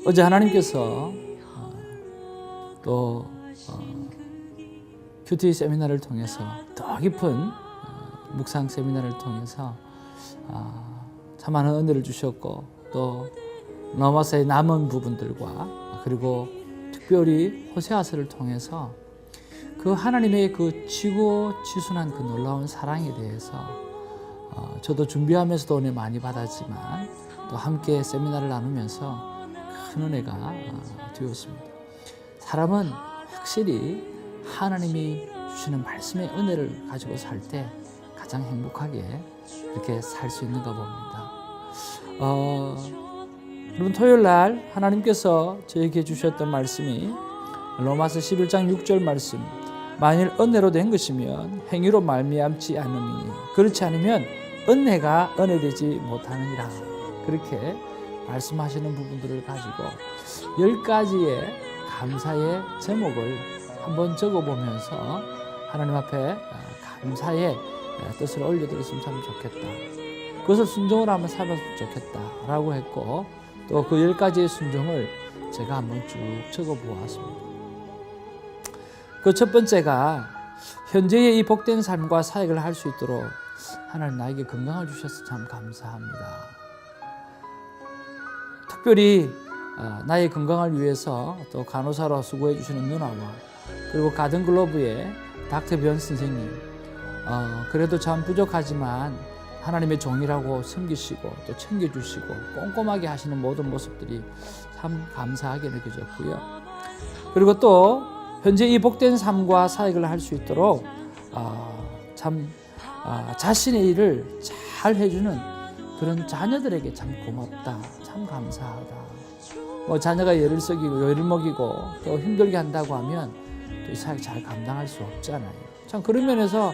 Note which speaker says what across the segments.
Speaker 1: 어제 하나님께서 또 큐티 세미나를 통해서 더 깊은 묵상 세미나를 통해서 참 많은 은혜를 주셨고, 또 로마서의 남은 부분들과 그리고 특별히 호세아서를 통해서 그 하나님의 그 지고지순한 그 놀라운 사랑에 대해서 저도 준비하면서도 은혜 많이 받았지만 또 함께 세미나를 나누면서 큰 은혜가 되었습니다. 사람은 확실히 하나님이 주시는 말씀의 은혜를 가지고 살 때 가장 행복하게 이렇게 살 수 있는가 봅니다. 여러분, 토요일 날 하나님께서 저에게 주셨던 말씀이 로마서 11장 6절 말씀, 만일 은혜로 된 것이면 행위로 말미암지 않으니 그렇지 않으면 은혜가 은혜되지 못하느니라, 그렇게 말씀하시는 부분들을 가지고 10가지의 감사의 제목을 한번 적어보면서 하나님 앞에 감사의 뜻을 올려드렸으면 참 좋겠다, 그것을 순종을 한번 살았으면 좋겠다라고 했고, 또 그 10가지의 순종을 제가 한번 쭉 적어보았습니다. 그 첫 번째가 현재의 이 복된 삶과 사역을 할 수 있도록 하나님 나에게 건강을 주셔서 참 감사합니다. 특별히 나의 건강을 위해서 또 간호사로 수고해 주시는 누나와 그리고 가든글로브의 닥터 변 선생님, 그래도 참 부족하지만 하나님의 종이라고 섬기시고 또 챙겨주시고 꼼꼼하게 하시는 모든 모습들이 참 감사하게 느껴졌고요. 그리고 또 현재 이 복된 삶과 사역을 할 수 있도록 자신의 일을 잘 해주는 그런 자녀들에게 참 고맙다, 참 감사하다. 자녀가 열을 썩이고 열을 먹이고 또 힘들게 한다고 하면 또 이 사역 잘 감당할 수 없잖아요. 참 그런 면에서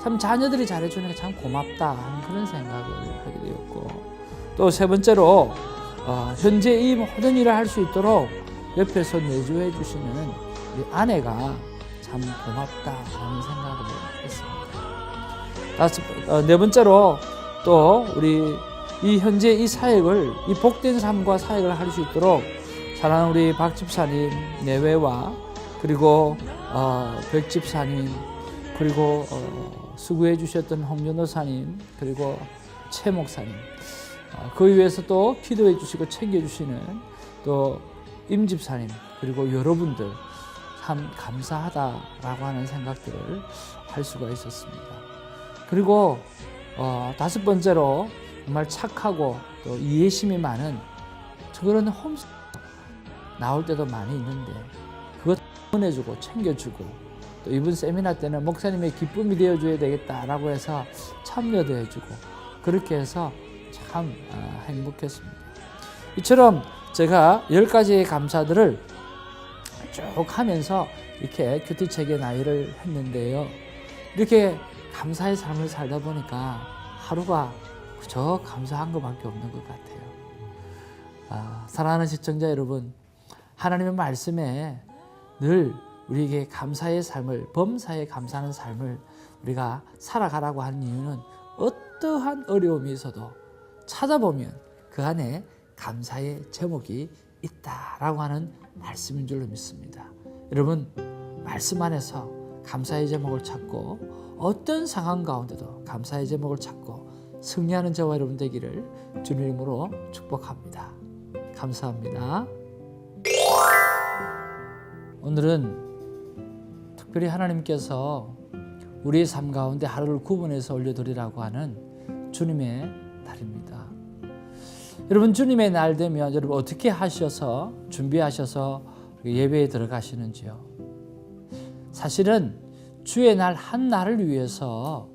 Speaker 1: 참 자녀들이 잘해주는 게 참 고맙다 하는 그런 생각을 하게 되었고, 또 세 번째로 현재 이 모든 일을 할 수 있도록 옆에서 내조해 주시는 우리 아내가 참 고맙다 하는 생각을 했습니다. 네 번째로 또 우리 이 현재 이 사역을, 이 복된 삶과 사역을 할 수 있도록 사랑하는 우리 박 집사님 내외와 그리고 백 집사님, 그리고 수고해 주셨던 홍 전도사님, 그리고 최 목사님, 그 위해서 또 기도해 주시고 챙겨 주시는 또 임 집사님, 그리고 여러분들 참 감사하다라고 하는 생각들을 할 수가 있었습니다. 그리고 다섯 번째로 정말 착하고 또 이해심이 많은 그런 홈스 나올 때도 많이 있는데 그것 보내주고 챙겨주고, 또 이번 세미나 때는 목사님의 기쁨이 되어줘야 되겠다라고 해서 참여도 해주고, 그렇게 해서 참 행복했습니다. 이처럼 제가 10가지의 감사들을 쭉 하면서 이렇게 큐티책의 나이를 했는데요, 이렇게 감사의 삶을 살다 보니까 하루가 그저 감사한 것밖에 없는 것 같아요. 사랑하는 시청자 여러분, 하나님의 말씀에 늘 우리에게 감사의 삶을, 범사에 감사하는 삶을 우리가 살아가라고 하는 이유는 어떠한 어려움이 있어도 찾아보면 그 안에 감사의 제목이 있다라고 하는 말씀인 줄로 믿습니다. 여러분, 말씀 안에서 감사의 제목을 찾고 어떤 상황 가운데도 감사의 제목을 찾고 승리하는 저와 여러분 되기를 주님 이름으로 축복합니다. 감사합니다. 오늘은 특별히 하나님께서 우리의 삶 가운데 하루를 구분해서 올려드리라고 하는 주님의 날입니다. 여러분, 주님의 날 되면 여러분 어떻게 하셔서 준비하셔서 예배에 들어가시는지요? 사실은 주의 날 한 날을 위해서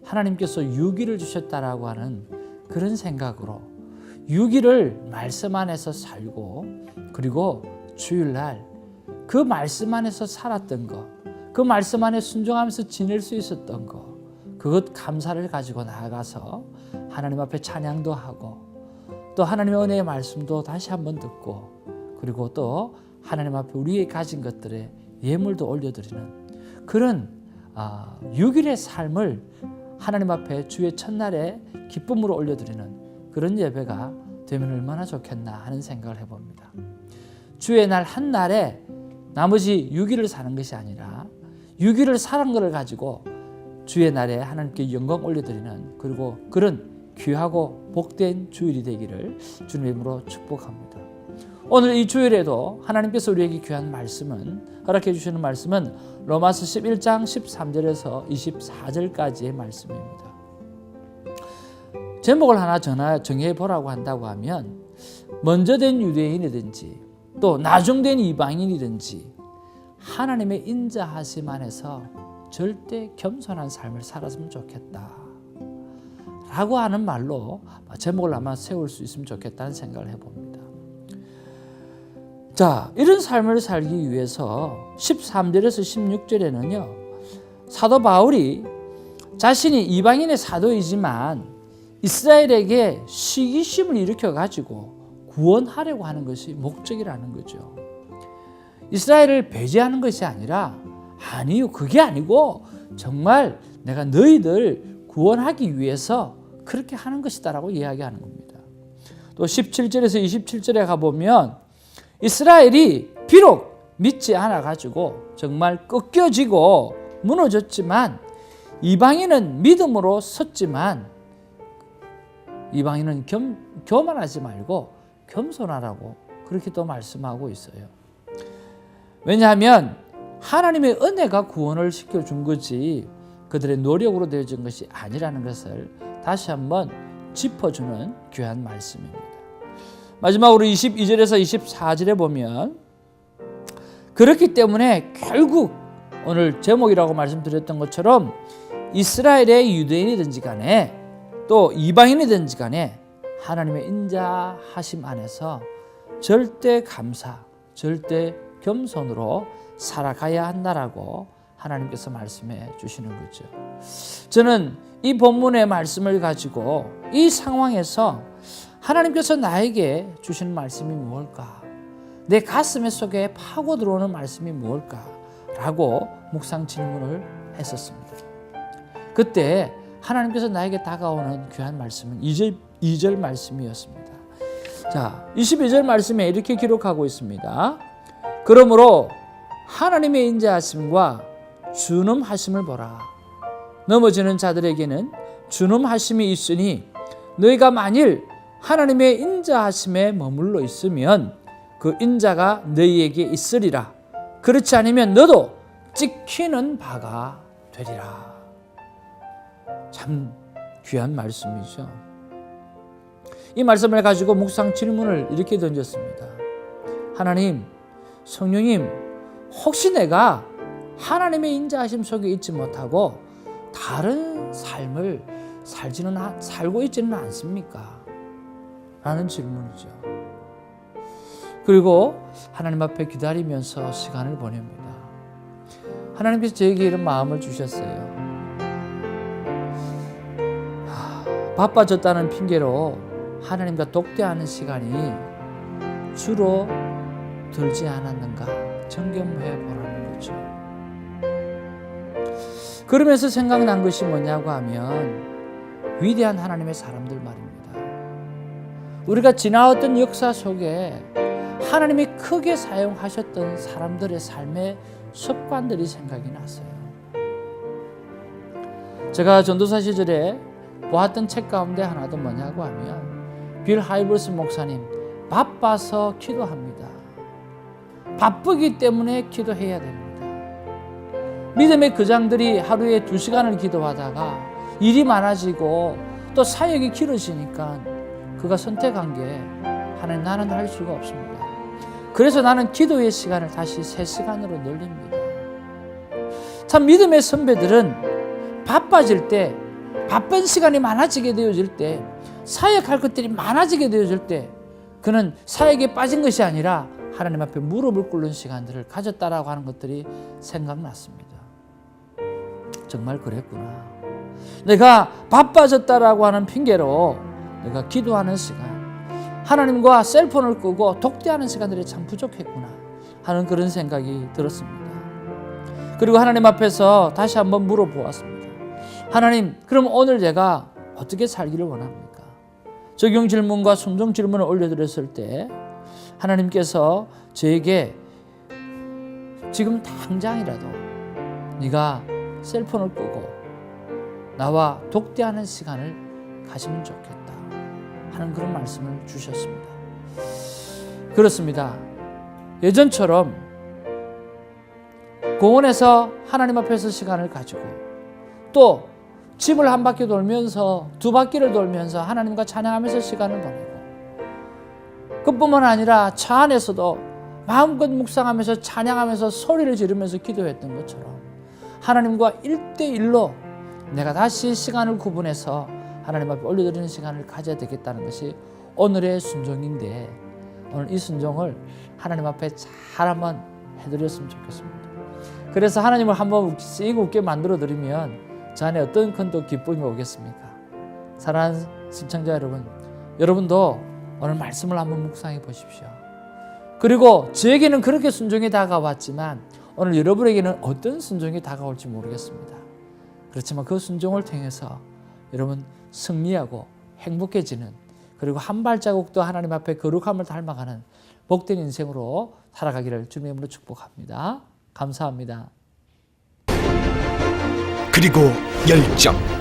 Speaker 1: 하나님께서 6일을 주셨다라고 하는 그런 생각으로 6일을 말씀 안에서 살고, 그리고 주일날 그 말씀 안에서 살았던 것, 그 말씀 안에 순종하면서 지낼 수 있었던 것, 그것 감사를 가지고 나아가서 하나님 앞에 찬양도 하고 또 하나님의 은혜의 말씀도 다시 한번 듣고, 그리고 또 하나님 앞에 우리의 가진 것들에 예물도 올려드리는 그런 6일의 삶을 하나님 앞에 주의 첫날에 기쁨으로 올려드리는 그런 예배가 되면 얼마나 좋겠나 하는 생각을 해봅니다. 주의 날 한 날에 나머지 6일을 사는 것이 아니라 6일을 사는 것을 가지고 주의 날에 하나님께 영광 올려드리는 그리고 그런 귀하고 복된 주일이 되기를 주님의 이름으로 축복합니다. 오늘 이 주일에도 하나님께서 우리에게 귀한 말씀은 허락해 주시는 말씀은 로마서 11장 13절에서 24절까지의 말씀입니다. 제목을 하나 정해보라고 한다고 하면 먼저 된 유대인이든지 또 나중된 이방인이든지 하나님의 인자하심 안에서 절대 겸손한 삶을 살았으면 좋겠다 라고 하는 말로 제목을 아마 세울 수 있으면 좋겠다는 생각을 해봅니다. 자, 이런 삶을 살기 위해서 13절에서 16절에는요 사도 바울이 자신이 이방인의 사도이지만 이스라엘에게 시기심을 일으켜가지고 구원하려고 하는 것이 목적이라는 거죠. 이스라엘을 배제하는 것이 아니라 아니요, 그게 아니고 정말 내가 너희들 구원하기 위해서 그렇게 하는 것이다라고 이야기하는 겁니다. 또 17절에서 27절에 가보면 이스라엘이 비록 믿지 않아가지고 정말 꺾여지고 무너졌지만 이방인은 믿음으로 섰지만 이방인은 교만하지 말고 겸손하라고 그렇게 또 말씀하고 있어요. 왜냐하면 하나님의 은혜가 구원을 시켜준 거지 그들의 노력으로 되어진 것이 아니라는 것을 다시 한번 짚어주는 귀한 말씀입니다. 마지막으로 22절에서 24절에 보면 그렇기 때문에 결국 오늘 제목이라고 말씀드렸던 것처럼 이스라엘의 유대인이든지 간에 또 이방인이든지 간에 하나님의 인자하심 안에서 절대 감사, 절대 겸손으로 살아가야 한다라고 하나님께서 말씀해 주시는 거죠. 저는 이 본문의 말씀을 가지고 이 상황에서 하나님께서 나에게 주시는 말씀이 무엇일까? 내 가슴 속에 파고 들어오는 말씀이 무엇일까? 라고 묵상 질문을 했었습니다. 그때 하나님께서 나에게 다가오는 귀한 말씀은 2절 말씀이었습니다. 자, 22절 말씀에 이렇게 기록하고 있습니다. 그러므로 하나님의 인자하심과 준엄하심을 보라. 넘어지는 자들에게는 준엄하심이 있으니 너희가 만일 하나님의 인자하심에 머물러 있으면 그 인자가 너희에게 있으리라. 그렇지 않으면 너도 찍히는 바가 되리라. 참 귀한 말씀이죠. 이 말씀을 가지고 묵상 질문을 이렇게 던졌습니다. 하나님, 성령님, 혹시 내가 하나님의 인자하심 속에 있지 못하고 다른 삶을 살고 있지는 않습니까? 라는 질문이죠. 그리고 하나님 앞에 기다리면서 시간을 보냅니다. 하나님께서 저에게 이런 마음을 주셨어요. 바빠졌다는 핑계로 하나님과 독대하는 시간이 주로 들지 않았는가 점검해 보라는 거죠. 그러면서 생각난 것이 뭐냐고 하면 위대한 하나님의 사람들 말입니다. 우리가 지나왔던 역사 속에 하나님이 크게 사용하셨던 사람들의 삶의 습관들이 생각이 났어요. 제가 전도사 시절에 보았던 책 가운데 하나도 뭐냐고 하면 빌 하이버스 목사님 바빠서 기도합니다. 바쁘기 때문에 기도해야 됩니다. 믿음의 거장들이 하루에 2시간을 기도하다가 일이 많아지고 또 사역이 길어지니까 그가 선택한 게 하나님 나는 할 수가 없습니다. 그래서 나는 기도의 시간을 다시 3시간으로 늘립니다. 참 믿음의 선배들은 바빠질 때 바쁜 시간이 많아지게 되어질 때 사역할 것들이 많아지게 되어질 때 그는 사역에 빠진 것이 아니라 하나님 앞에 무릎을 꿇는 시간들을 가졌다라고 하는 것들이 생각났습니다. 정말 그랬구나. 내가 바빠졌다라고 하는 핑계로 내가 기도하는 시간, 하나님과 셀폰을 끄고 독대하는 시간들이 참 부족했구나 하는 그런 생각이 들었습니다. 그리고 하나님 앞에서 다시 한번 물어보았습니다. 하나님, 그럼 오늘 제가 어떻게 살기를 원합니까? 적용 질문과 순종 질문을 올려드렸을 때 하나님께서 저에게 지금 당장이라도 네가 셀폰을 끄고 나와 독대하는 시간을 가지면 좋겠다 하는 그런 말씀을 주셨습니다. 그렇습니다. 예전처럼 공원에서 하나님 앞에서 시간을 가지고 또 집을 한 바퀴 돌면서 두 바퀴를 돌면서 하나님과 찬양하면서 시간을 보내고 그뿐만 아니라 차 안에서도 마음껏 묵상하면서 찬양하면서 소리를 지르면서 기도했던 것처럼 하나님과 1대1로 내가 다시 시간을 구분해서 하나님 앞에 올려드리는 시간을 가져야 되겠다는 것이 오늘의 순종인데 오늘 이 순종을 하나님 앞에 잘 한번 해드렸으면 좋겠습니다. 그래서 하나님을 한번 씩 웃게 만들어드리면 저 안에 어떤 큰 또 기쁨이 오겠습니까? 사랑하는 시청자 여러분, 여러분도 오늘 말씀을 한번 묵상해 보십시오. 그리고 저에게는 그렇게 순종이 다가왔지만 오늘 여러분에게는 어떤 순종이 다가올지 모르겠습니다. 그렇지만 그 순종을 통해서 여러분 승리하고 행복해지는 그리고 한 발자국도 하나님 앞에 거룩함을 닮아가는 복된 인생으로 살아가기를 주님의 이름으로 축복합니다. 감사합니다.
Speaker 2: 그리고 열정.